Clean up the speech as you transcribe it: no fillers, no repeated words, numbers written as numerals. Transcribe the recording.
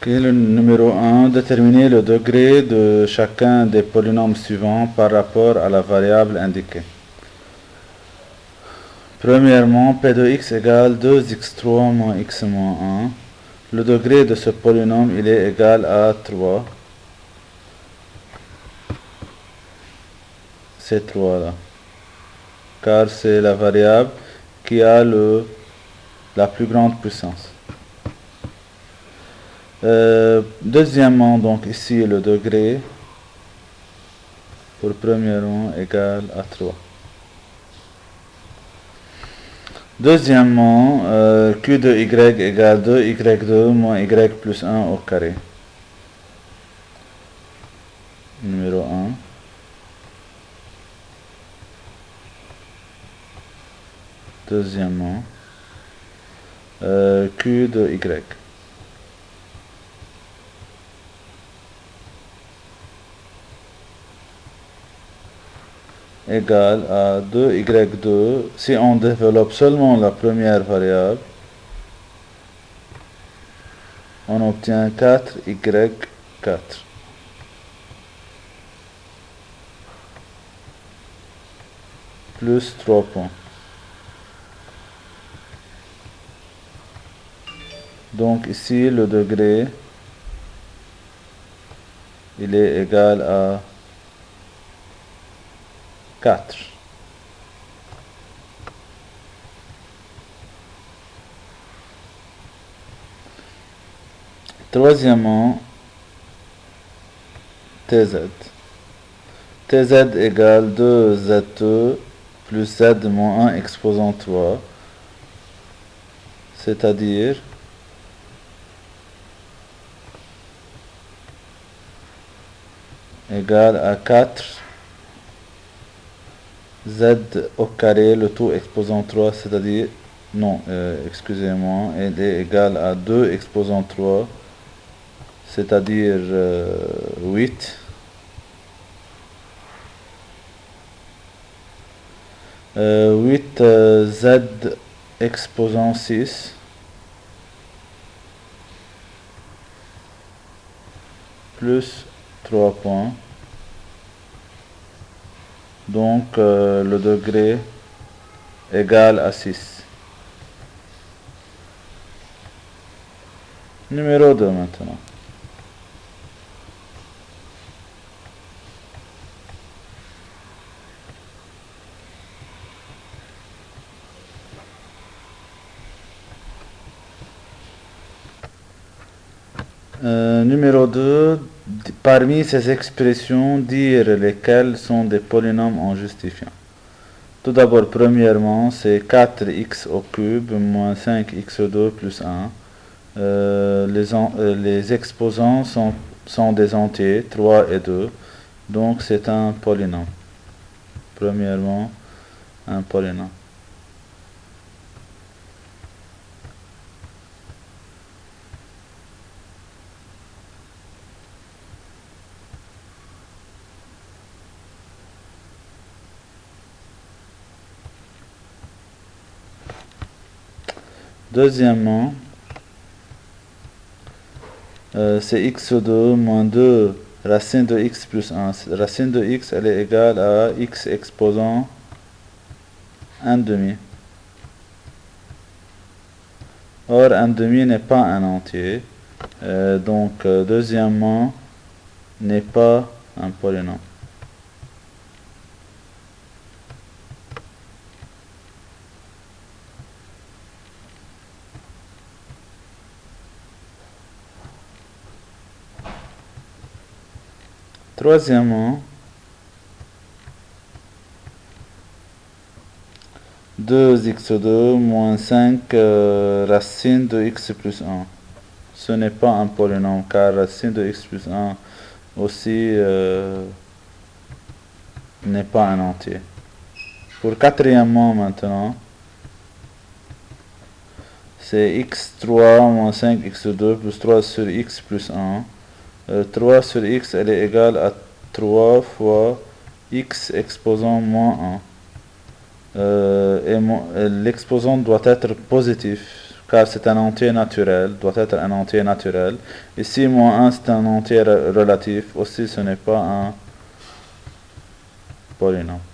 Ok, le numéro 1, déterminer le degré de chacun des polynômes suivants par rapport à la variable indiquée. Premièrement, p de x égale 2x3 moins x moins 1. Le degré de ce polynôme, il est égal à 3. C'est 3 là. Car c'est la variable qui a la plus grande puissance. Deuxièmement, donc ici le degré pour premièrement égal à 3. Deuxièmement, q de y égale 2y2 moins y plus 1 au carré. Numéro 1. Deuxièmement, q de y égale à 2y2. Si on développe seulement la première variable, on obtient 4y4 plus 3 points. Donc ici le degré il est égal à 4. Troisièmement, tz. Tz égale 2z2 plus z moins 1 exposant 3, c'est-à-dire égal à 4 z au carré, le tout exposant 3, c'est-à-dire, non, excusez-moi, il est égal à 2 exposant 3, c'est-à-dire 8. 8 z exposant 6 plus 3 points. Donc le degré égal à 6. Numéro 2 maintenant. Numéro 2, parmi ces expressions, dire lesquelles sont des polynômes en justifiant. Tout d'abord, premièrement, c'est 4x au cube moins 5x2 plus 1. Les exposants sont des entiers, 3 et 2. Donc c'est un polynôme. Premièrement, un polynôme. Deuxièmement, c'est x2 moins 2 racine de x plus 1. Racine de x, elle est égale à x exposant 1 demi. Or, 1 demi n'est pas un entier. Donc, deuxièmement, n'est pas un polynôme. Troisièmement, 2x2 moins 5 racine de x plus 1. Ce n'est pas un polynôme car racine de x plus 1 aussi n'est pas un entier. Pour quatrièmement maintenant, c'est x3 moins 5x2 plus 3 sur x plus 1. 3 sur x, elle est égale à 3 fois x exposant moins 1. Et l'exposant doit être positif, car c'est un entier naturel, doit être un entier naturel. Ici, moins 1, c'est un entier relatif, aussi ce n'est pas un polynôme.